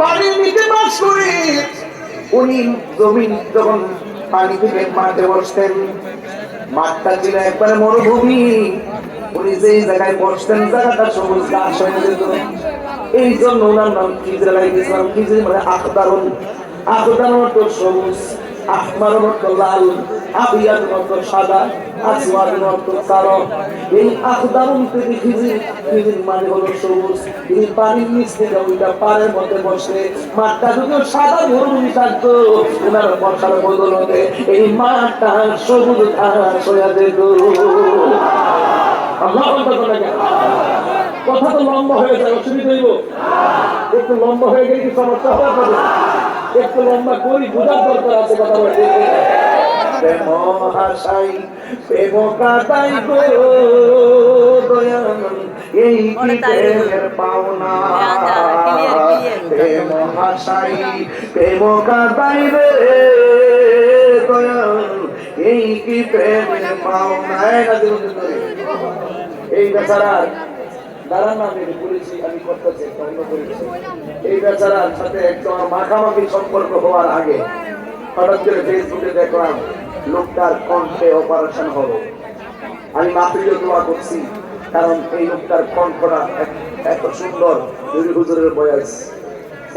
পানির নিচে বাস করে উনি জমিন যখন পানি থেকে মাঠে বসতেন, মাঠটা ছিল একবারে মরুভূমি, উনি যেই জায়গায় বসতেন জায়গাটা সবুজ ঘাস হয়ে যেত। এই জন্য ওনার নাম খিজরা লাগিয়েছিলাম। খিজরি মানে আখদারুন, আখদারুন তো সবুজ, আহমার মতো লাল, আবিয়ার মতো সাদা, আসওয়াদ মতো কালো। এই আখদারুন থেকে খিজরি, খিজরি মানে হলো সবুজ। এই পানির নিচ থেকে ওইটা পাড়ের মধ্যে বসে মাঠটা যদি সাদা মরুভূমি থাকতো, ওনার বসার বদলতে এই মাঠটা সবুজ ঘাস হয়ে যেত। কথা তো লম্বা হয়ে যায়, অসুবিধা হইব? একটু লম্বা হয়ে গেলে কি সমস্যা হবে আপনাদের? একটু লম্বা করি, বোঝার দরকার আছে কথা বলতে। মহাশাই প্রেমকাতাই গো দয়াল, এই কি প্রেমের পাওনা। মহাশাই প্রেমকাতাই রে দয়াল, এই কি প্রেমের পাওনা। এই বেচারা দাঁড়ান না, আমি বলেছি আমি করতেছি অন্য করেছি। এই বেচারার সাথে একদম মাখামাখি সম্পর্ক হওয়ার আগে হঠাৎ করে ফেসবুকে দেখলাম লোকটার কণ্ঠে অপারেশন হলো। আমি মাতৃও দোয়া করছি, কারণ এই লোকটার কণ্ঠটা এত সুন্দর, হুজুরের বয়স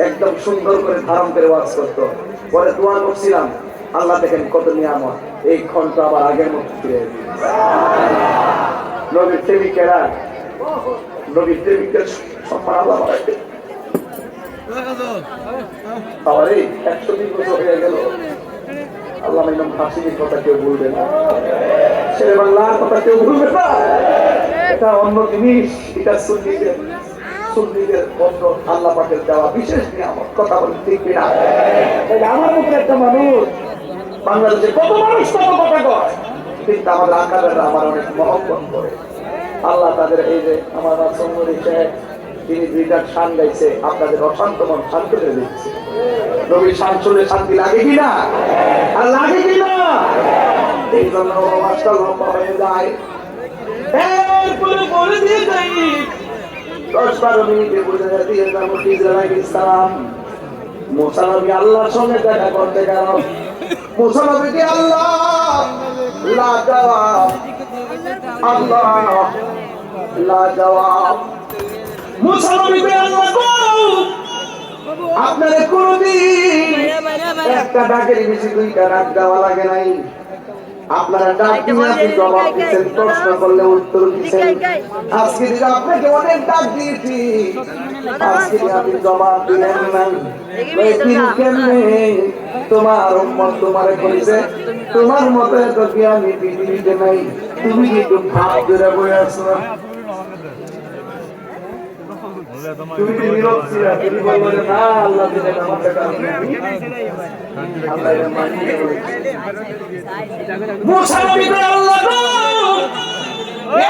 একদম সুন্দর করে ধারণ করে ওয়াজ করতো। পরে দোয়া করছিলাম, আল্লাহ দেখেন কত নিয়ামত, এই কণ্ঠ আবার আগের মতো ফিরে নবীর প্রেমিকেরা, নবীর প্রেমিকের সম্মান আল্লাহ বাড়াইবে। আবার এই 120 বছর হয়ে গেল, আল্লাহ ইমাম হাসিমের কথা কেউ বলবে না, শেরে বাংলার কথা কেউ বলবে না। এটা অন্য জিনিস, এটা সুন্নিদের অন্য আল্লাহ পাকের দেওয়া বিশেষ নিয়ামত। কথা বলেন ঠিক কিনা? আমার মতো একটা মানুষ বাংলাদেশে কত মানুষ কত কথা কয়, কিন্তু আমাদের আকারেরা আমার অনেক মহব্বত করে। আল্লাহ তাদের এই যে আমার রাসূলুল্লাহ সাহেব, তিনি দুইটা শান গাইছে, আপনাদের অশান্ত মন শান্ত করে দিচ্ছে। নবীর শান শুনলে শান্তি লাগে কিনা? আর লাগে কিনা? এই জন্য মাসটা লম্বা হয়ে যায়। এরপরে বলে দিয়ে যাই 10-12 মিনিটে বুঝে দিয়ে যাবো খিজর আলাইহিস সালাম মুসা নবী আল্লাহর সঙ্গে দেখা করতে গেল। মুসা নবীকে আল্লাহ লাজবাব, আল্লাহ লাজবাব। মুসা নবীকে আল্লাহ আপনার কোনদিন একটা ডাকের বেশি দুইটা ডাক দেওয়া লাগে নাই। আপনারা ডাক দিয়ে আপনি জবাব দিচ্ছেন, প্রশ্ন করলে উত্তর দিচ্ছেন। আজকে দিন আপনাকে অনেক ডাক দিয়েছি, আজকে আপনি জবাব দিলেন না। তোমার উম্মত তোমারে কইছে, তোমার মতো এত জ্ঞানী পৃথিবীতে নাই, তুমি কিন্তু ভাব ধরে বয়ে আসো। তুমি কি নীরব ছিলে? তুমি বলবে না আল্লাহ দিলেন আমাকে কারণে আল্লাহ এর মানিয়ে মুসা নবী আল্লাহ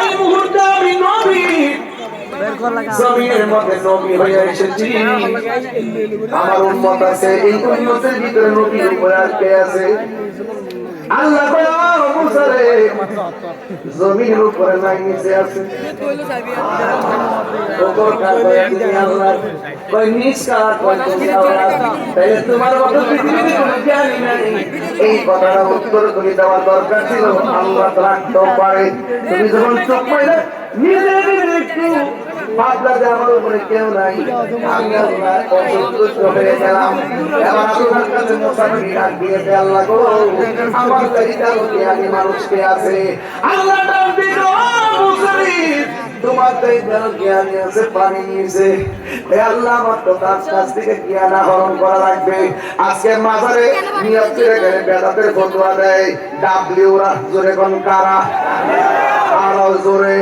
এই মুহূর্তে আমি নবী জমিনের মধ্যে নবী হয়ে এসেছি। আমার উম্মত আছে, এই উম্মতের ভিতরে নবীর উপরে আর কে আছে? আল্লাহ মুসা রে জমিনের উপরে নাই, নিচে আছে। এই কথাটা উত্তর করে দেওয়ার দরকার ছিল, আল্লাহ রাখতেও পারে। তুমি যখন চোখ পাইলে একটু ভাবলা যে আমার উপরে কেউ নাই, আমি আল্লাহ অসন্তুষ্ট হয়ে গেলাম। এবার আল্লাহর কাছে মুসা নবী ডাক দিয়েছে, আল্লাহ গো আমার চাইতে জ্ঞানী মানুষকে আছে। আল্লাহ ডাক দিল, তোমার চাইতে জ্ঞানী আছে পানি নিয়েছে। আল্লাহ আমার তো তার কাছ থেকে জ্ঞান আহরণ করা লাগবে। আজকে মাজারে নিয়ত করে গেলে বেদাতের ফতোয়া দেয়, ডাবলিউরা জোরে কোন কারা? আরো জোরে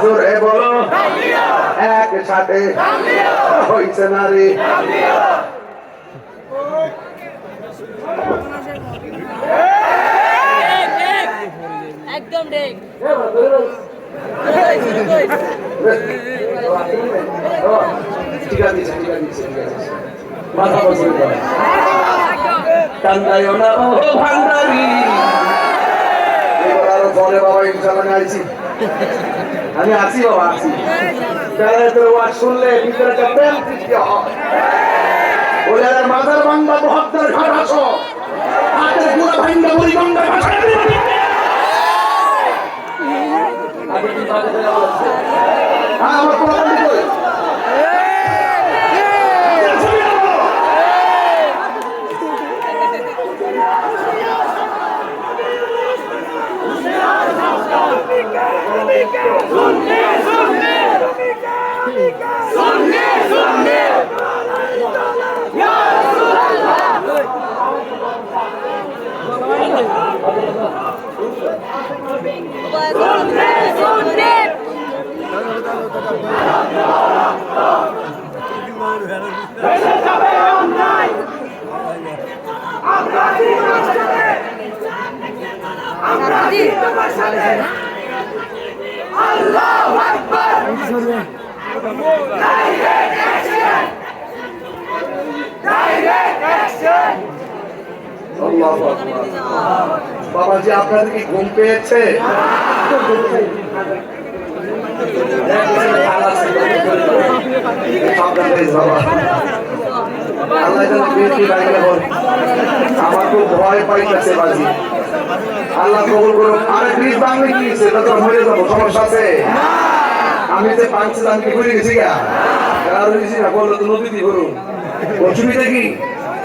জোরে বলো, একসাথে হইছে না রে? একদম ঠিক। ঠিক আছে মাথা বসে কান্দাইও না ও ভান্ডারি। এবার আরো বলে বাবা ইনশাআল্লাহ আছি, আমি আছি বাবা আছি। বেলায়েতের ওয়াজ শুনলে ভিতরে একটা প্রেম সৃষ্টি হয়। ওদের মাথার বাংলা 72 ঘাট আসো, হাতের গুড়া ভাঙ্গা বলি গঙ্গা ভাষা। হ্যাঁ, আমার পোলা বন্ধু কই? বাবাজি, আপনাদের কি ঘুম পেয়েছে? আমার খুব ভয় পাইতেছে বাজি। আল্লাহ কবুল করুন। আরে ব্রিজ ভাঙলে কি হয়েছে? তা তো মরে যাবো, সমস্যা আছে? আমি যে পাঁচশো দাম কি করে গেছি গা, না বললো তো নদীতে করুন, অসুবিধা কি?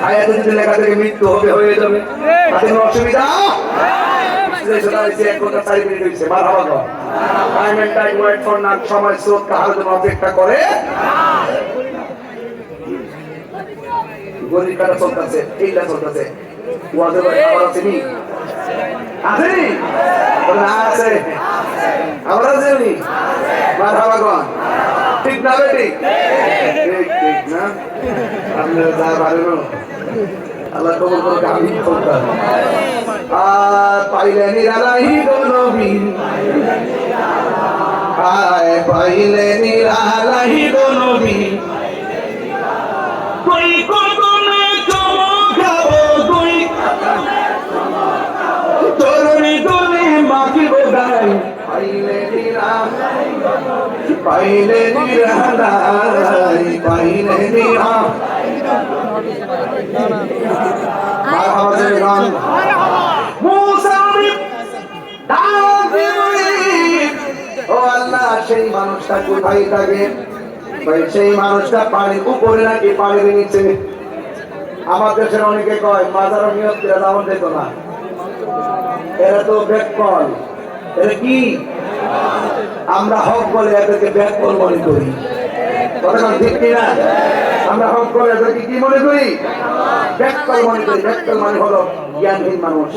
হায়াতে যদি লেখা থেকে মৃত্যু হবে, হয়ে যাবে, তাতে কোনো অসুবিধা? সময় স্রোত কাহার জন্য অপেক্ষা করে। গরিব কাটা চলতেছে, এইটা চলতেছে। ওয়াজের বাড়ি খাবার আসেনি? আসেনি? আছে, আবার আসেনি? মারহাবাগন, ঠিক না বেটি? ঠিক ঠিক না? আপনারা যা পারেন আল্লাহ কবুল করুক। আমি বলতাম আর পাইলে নিরালাহি গো নবী, আয় পাইলে নিরালাহি গো নবী, কই কদমে চমকাবো, কই চরণে দোলে মাখিব গাই, পাইলে নিরালাই, পাইলে নিরালাই, পাইলে নিরালাই। মারহাবাদের গান মুসাফির ও আল্লাহ, সেই মানুষটা কোথায় থাকে? সেই মানুষটা পানির উপরে নাকি পানির নিচে? আমার দেশের অনেকে কয় মাজার নিয়ত করে দাওয়াত দিত না, এরা তো ব্যাককল। এটা কি? আমরা হক বলে এদেরকে ব্যাককল মনে করি। কথা ঠিক কিনা? আমরা হক বলে এদেরকে কি মনে করি? ব্যাককল মনে করি। ব্যাককল মানে হলো জ্ঞানহীন মানুষ।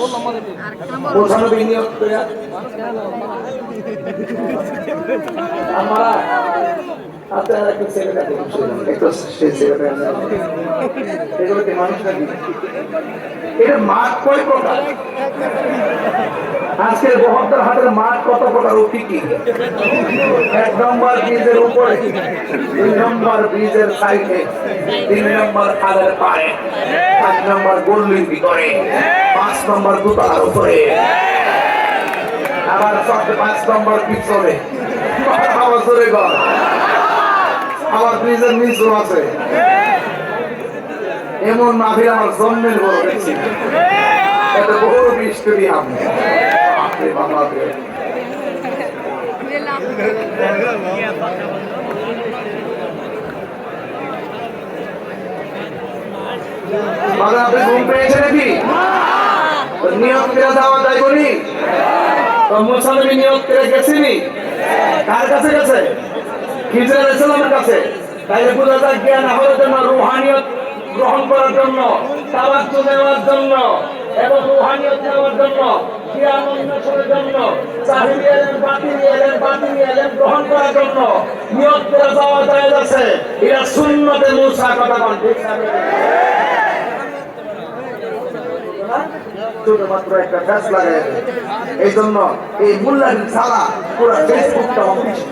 বোঝানো নিয়ত করে আমরা আপনারা একটু ছেলেটা একটু সেই ছেলেটা এগুলো কি মানুষ নাকি? এটা মাঠ কয় প্রকার? আজকের বহদ্দার হাটের মাঠ কত প্রকার ও কি কি? 1 নম্বর ব্রিজের উপরে, 2 নম্বর ব্রিজের সাইডে, 3 নম্বর খালের পাড়ে, 4 নম্বর গল্লির ভিতরে, 5 নম্বর দোতলার উপরে, আবার 5 নম্বর পিছনে, আবার ব্রিজের নিচু আছে। এমন মাহফিল আমার জন্মের বড় দেখছি। এত বড় স্টেডিয়াম, আপনি ঘুম পেয়েছে নাকি? নিয়ত করে দেওয়া যায় বলি তো মুসানবী নিয়ত করে গেছিনি? কার কাছে গেছে? খিজির আলাইহিস সালামের কাছে। তাইলে বোঝা যায় জ্ঞান আহরণের জন্য, রুহানিয়ত গ্রহণ করার জন্য, তাওয়াজ্জু নেওয়ার জন্য এবং রুহানিয়ত নেওয়ার জন্য, জ্ঞান অন্বেষণের জন্য, জাহিরি ইলম, বাতিনি ইলম গ্রহণ করার জন্য নিয়ত করে যাওয়া যায় আছে। এটা সুন্নতে মুসা। কথা বল ঠিক আছে? শুধুমাত্র একটা গাছ লাগাই। এই জন্য এই মুল্লার ছাড়া পুরো ফেসবুকটা অফিষ্ট,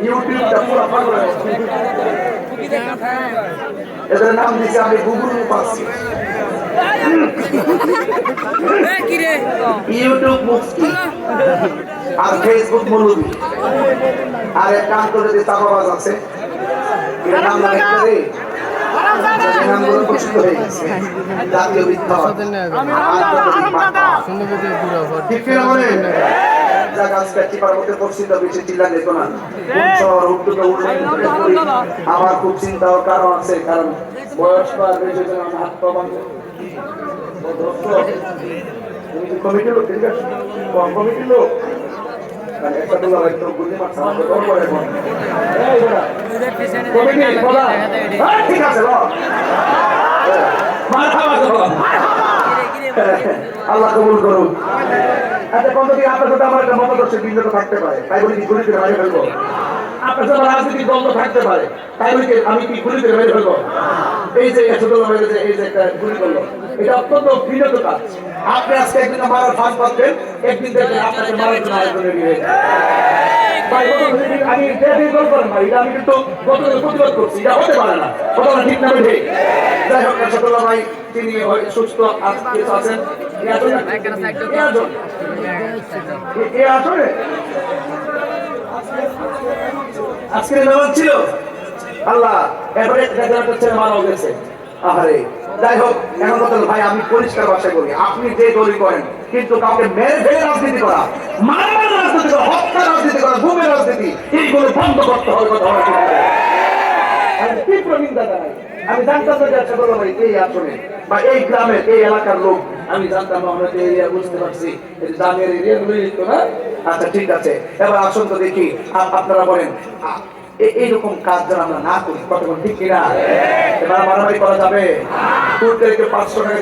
ইউটিউবটা পুরো পাগল। এদের নাম দিয়েছে আমি গুগল মুফাসসি, ইউটিউব মুফতি আর ফেসবুক মৌলবী। আর এক কান্ত যদি চাপাবাজ আছে এর নাম না দেখতে রে এর নাম গুলো প্রশ্ন হয়ে গেছে জাতীয় মিথ্যা ঠিক কিনা বলে জায়গা আজকে টিপার মধ্যে পড়ছি তো বেশি চিল্লা যেত না শহর উদ্যোগ আমার খুব চিন্তা হওয়ার কারণ আছে কারণ বয়স তো আর বেশি হয়েছে না, আমার হাত পা ভাঙবে। ও দোস্ত, তুমি কি কমিটির লোক? ঠিক আছে, কমিটির লোক মানে একটা তো লড়াই তো বুঝতে পারছো আমাকে দর করে এখন এই বেটা কমিটি বলা হ্যাঁ ঠিক আছে ল মারহাবা করো আল্লাহ কবুল করুন। আচ্ছা কোন দিকে আপনার সাথে আমার একটা মতাদর্শের ভিন্নতা থাকতে পারে তাই বলি কি গুলিতে মেরে ফেলবো? আপনার সাথে রাজনৈতিক দ্বন্দ্ব থাকতে পারে তাই বলি কি আমি কি গুলিতে মেরে ফেলবো? এই যে ছোট মেরেছে এই যে একটা গুলি করলো এটা অত্যন্ত ভিন্নত কাজ। আপনি আজকে একদিন মারার ফাঁস পাচ্ছেন একদিন দেখবেন আপনাকে মারার জন্য আয়োজন নিয়ে ভাই আমি গল্প করেন ভাই এটা আমি কিন্তু গতকাল প্রতিবাদ করছি এটা হতে পারে না কথা ঠিক না ঠিক। যাই হোক ছোটলা ভাই তিনি সুস্থ আজকে আছেন আজকে মেহমান ছিল আল্লাহ এবারে ছেলে মারাও গেছে আহারে। যাই হোক এখন কথা ভাই আমি পরিষ্কার ভাষায় বলি আপনি যে দলই করেন কিন্তু কাউকে মেরে ফেলে রাজনীতি করা মারামারি রাজনীতি করা হত্যা রাজনীতি করা ভূমি রাজনীতি এইগুলো বন্ধ করতে হবে কথা বলা ঠিক আছে। আমি তীব্র নিন্দা জানাই। আমি জানতাম না যে আচ্ছা বলো ভাই এই আসনে বা এই গ্রামের এই এলাকার লোক আমি জানতাম আমরা তো এরিয়া বুঝতে পারছি গ্রামের এরিয়া গুলো লিখতো না। আচ্ছা ঠিক আছে এবার আসুন তো দেখি আপনারা বলেন এইরকম কাজ যেন আমরা না করি কতক্ষণ ঠিক কিনা? এবার মারামারি করা যাবে? 500 টাকা